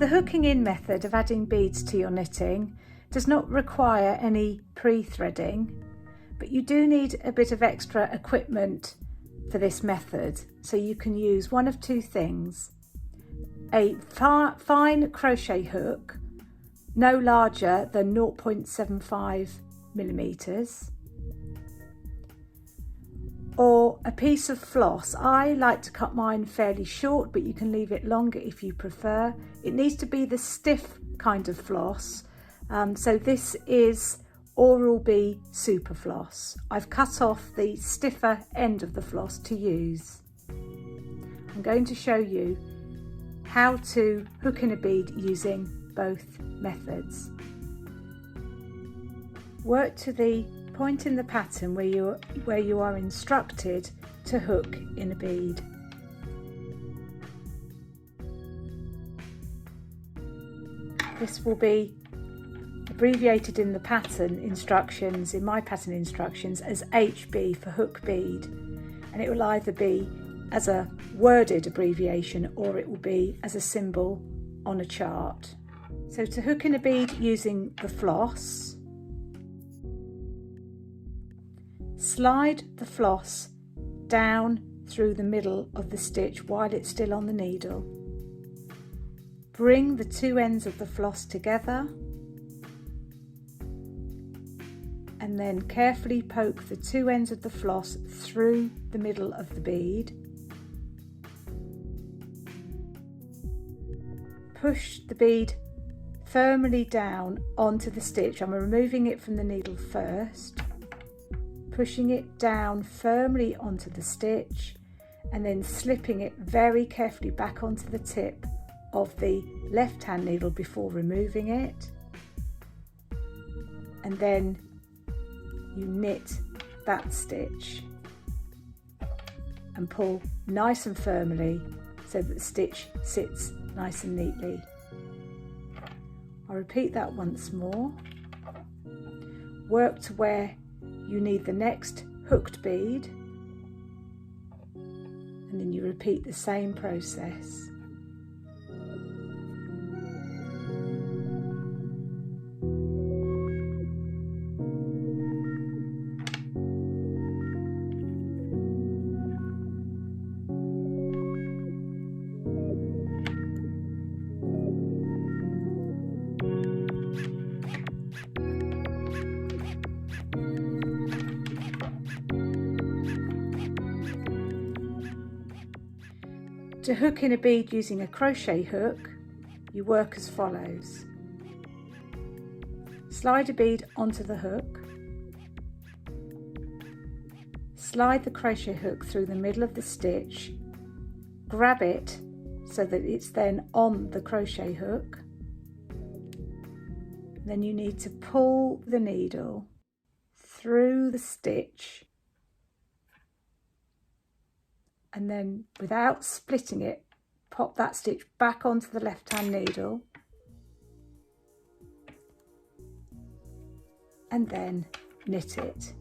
The hooking in method of adding beads to your knitting does not require any pre-threading, but you do need a bit of extra equipment for this method. So you can use one of two things: a fine crochet hook, no larger than 0.75 millimeters, or a piece of floss. I like to cut mine fairly short, but you can leave it longer if you prefer. It needs to be the stiff kind of floss. So this is Oral-B Super Floss. I've cut off the stiffer end of the floss to use. I'm going to show you how to hook in a bead using both methods. Work to the point in the pattern where you are instructed to hook in a bead. This will be abbreviated in the pattern instructions, in my pattern instructions, as HB for hook bead, and it will either be as a worded abbreviation or it will be as a symbol on a chart. So to hook in a bead using the floss, slide the floss down through the middle of the stitch while it's still on the needle. Bring the two ends of the floss together and then carefully poke the two ends of the floss through the middle of the bead. Push the bead firmly down onto the stitch. I'm removing it from the needle first, pushing it down firmly onto the stitch and then slipping it very carefully back onto the tip of the left hand needle before removing it. And then you knit that stitch and pull nice and firmly so that the stitch sits nice and neatly. I'll repeat that once more. Work to where you need the next hooked bead, and then you repeat the same process. To hook in a bead using a crochet hook, you work as follows. Slide a bead onto the hook. Slide the crochet hook through the middle of the stitch. Grab it so that it's then on the crochet hook. Then you need to pull the needle through the stitch, and then without splitting it, pop that stitch back onto the left hand needle and then knit it.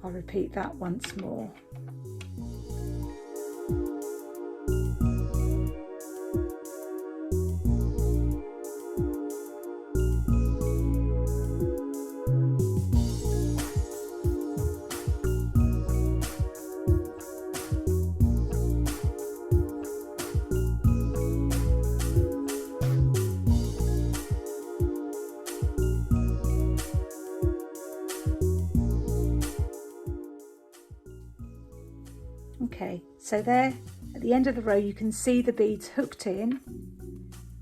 I'll repeat that once more. Okay, so there at the end of the row you can see the beads hooked in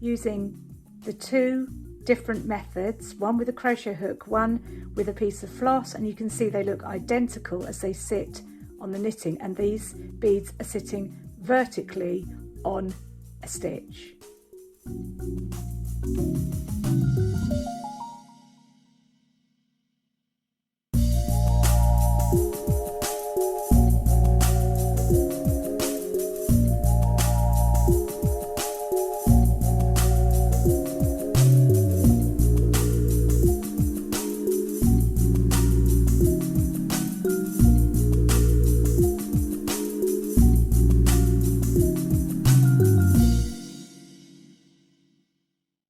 using the two different methods, one with a crochet hook, one with a piece of floss, and you can see they look identical as they sit on the knitting, and these beads are sitting vertically on a stitch.